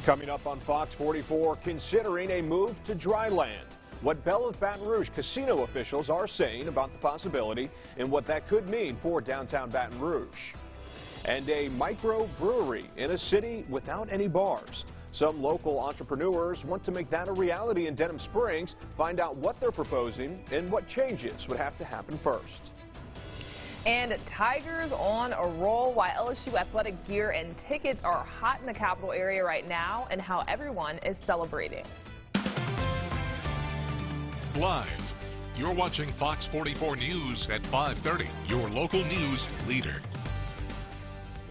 Coming up on Fox 44, considering a move to dry land. What Belle of Baton Rouge casino officials are saying about the possibility and what that could mean for downtown Baton Rouge. And a microbrewery in a city without any bars. Some local entrepreneurs want to make that a reality in Denham Springs. Find out what they're proposing and what changes would have to happen first. And Tigers on a roll, why LSU athletic gear and tickets are hot in the capital area right now, and how everyone is celebrating. Live, you're watching Fox 44 News at 5:30, your local news leader.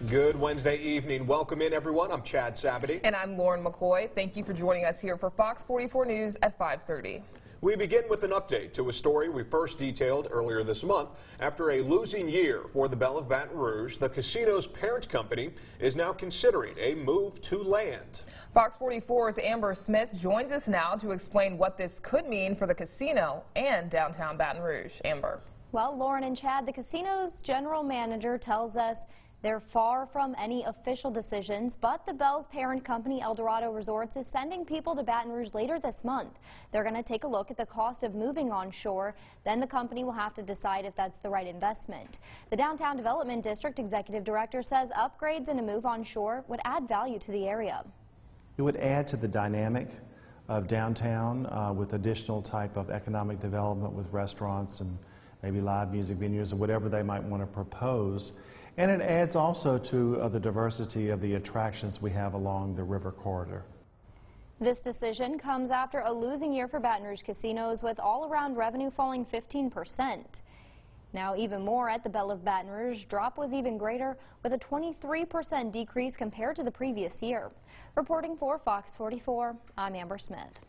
Good Wednesday evening. Welcome in, everyone. I'm Chad Sabady. And I'm Lauren McCoy. Thank you for joining us here for Fox 44 News at 5:30. We begin with an update to a story we first detailed earlier this month. After a losing year for the Belle of Baton Rouge, the casino's parent company is now considering a move to land. Fox 44's Amber Smith joins us now to explain what this could mean for the casino and downtown Baton Rouge. Amber. Well, Lauren and Chad, the casino's general manager tells us they're far from any official decisions, but the Belle's parent company, Eldorado Resorts, is sending people to Baton Rouge later this month. They're going to take a look at the cost of moving onshore. Then the company will have to decide if that's the right investment. The Downtown Development District Executive Director says upgrades and a move onshore would add value to the area. It would add to the dynamic of downtown with additional type of economic development with restaurants and maybe live music venues or whatever they might want to propose. And it adds also to the diversity of the attractions we have along the river corridor. This decision comes after a losing year for Baton Rouge casinos, with all-around revenue falling 15%. Now, even more at the Belle of Baton Rouge, drop was even greater, with a 23% decrease compared to the previous year. Reporting for Fox 44, I'm Amber Smith.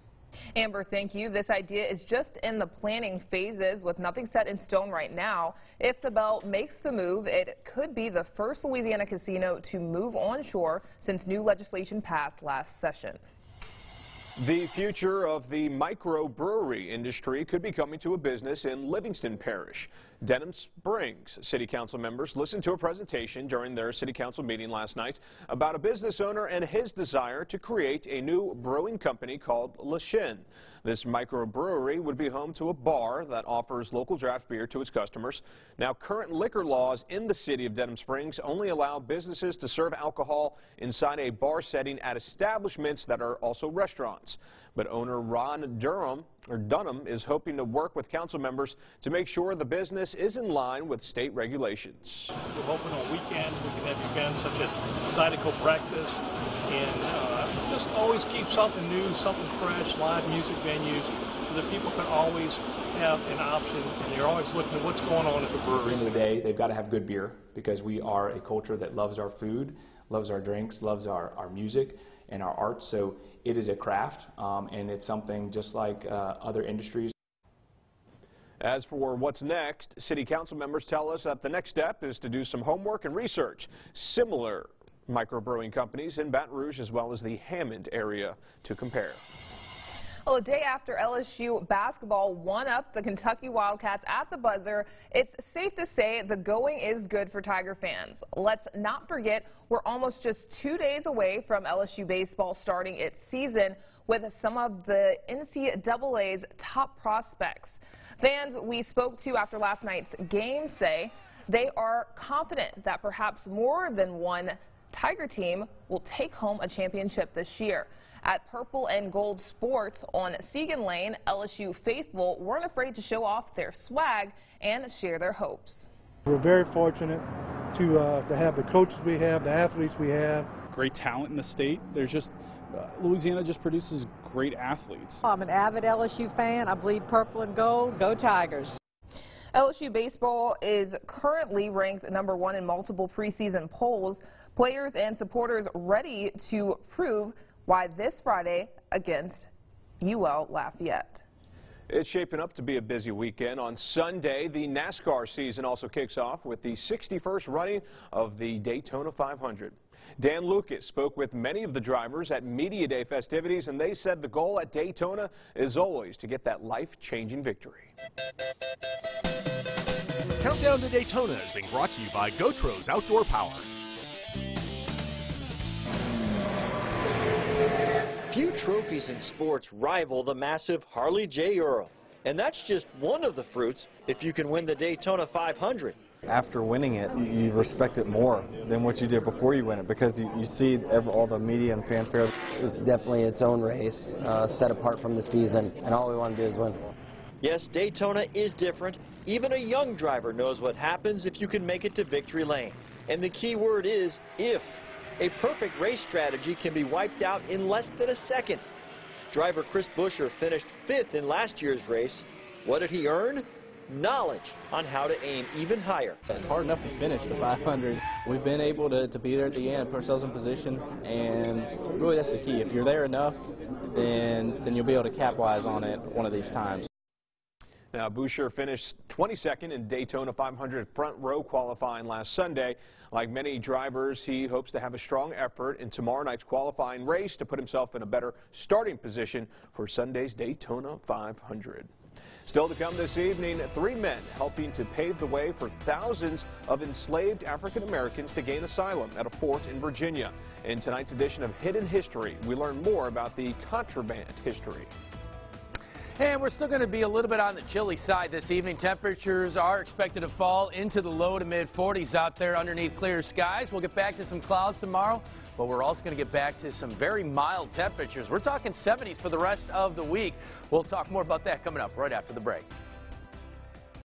Amber, thank you. This idea is just in the planning phases, with nothing set in stone right now. If the Belle makes the move, it could be the first Louisiana casino to move onshore since new legislation passed last session. The future of the microbrewery industry could be coming to a business in Livingston Parish. Denham Springs City Council members listened to a presentation during their City Council meeting last night about a business owner and his desire to create a new brewing company called Le Chien. This microbrewery would be home to a bar that offers local draft beer to its customers. Now, current liquor laws in the city of Denham Springs only allow businesses to serve alcohol inside a bar setting at establishments that are also restaurants. But owner Ron Dunham is hoping to work with council members to make sure the business is in line with state regulations. We're hoping on weekends we can have events such as Zydeco breakfast and just always keep something new, something fresh, live music venues, so that people can always have an option, and they're always looking at what's going on at the brewery. At the end of the day, they've got to have good beer, because we are a culture that loves our food, loves our drinks, loves our music and our art. So it is a craft, and it's something just like other industries. As for what's next, City Council members tell us that the next step is to do some homework and research similar microbrewing companies in Baton Rouge as well as the Hammond area to compare. Well, a day after LSU basketball won up the Kentucky Wildcats at the buzzer, it's safe to say the going is good for Tiger fans. Let's not forget, we're almost just 2 days away from LSU baseball starting its season with some of the NCAA's top prospects. Fans we spoke to after last night's game say they are confident that perhaps more than one Tiger team will take home a championship this year. At Purple and Gold Sports on Segan Lane, LSU faithful weren't afraid to show off their swag and share their hopes. We're very fortunate to have the coaches we have, the athletes we have. Great talent in the state. There's just Louisiana just produces great athletes. I'm an avid LSU fan. I bleed purple and gold. Go Tigers. LSU baseball is currently ranked #1 in multiple preseason polls. Players and supporters ready to prove why this Friday against UL Lafayette. It's shaping up to be a busy weekend. On Sunday, the NASCAR season also kicks off with the 61st running of the Daytona 500. Dan Lucas spoke with many of the drivers at Media Day festivities, and they said the goal at Daytona is always to get that life-changing victory. Countdown to Daytona is being brought to you by GoTros Outdoor Power. Few trophies in sports rival the massive Harley J. Earl. And that's just one of the fruits if you can win the Daytona 500. After winning it, you respect it more than what you did before you win it, because you see all the media and fanfare. It's definitely its own race, set apart from the season, and all we want to do is win. Yes, Daytona is different. Even a young driver knows what happens if you can make it to victory lane. And the key word is if. A perfect race strategy can be wiped out in less than a second. Driver Chris Buescher finished 5th in last year's race. What did he earn? Knowledge on how to aim even higher. It's hard enough to finish the 500. We've been able to be there at the end, put ourselves in position, and really that's the key. If you're there enough, then you'll be able to capitalize on it one of these times. Now, Buescher finished 22nd in Daytona 500 front row qualifying last Sunday. Like many drivers, he hopes to have a strong effort in tomorrow night's qualifying race to put himself in a better starting position for Sunday's Daytona 500. Still to come this evening, 3 men helping to pave the way for thousands of enslaved African Americans to gain asylum at a fort in Virginia. In tonight's edition of Hidden History, we learn more about the contraband history. And we're still going to be a little bit on the chilly side this evening. Temperatures are expected to fall into the low to mid 40s out there underneath clear skies. We'll get back to some clouds tomorrow, but we're also going to get back to some very mild temperatures. We're talking 70s for the rest of the week. We'll talk more about that coming up right after the break.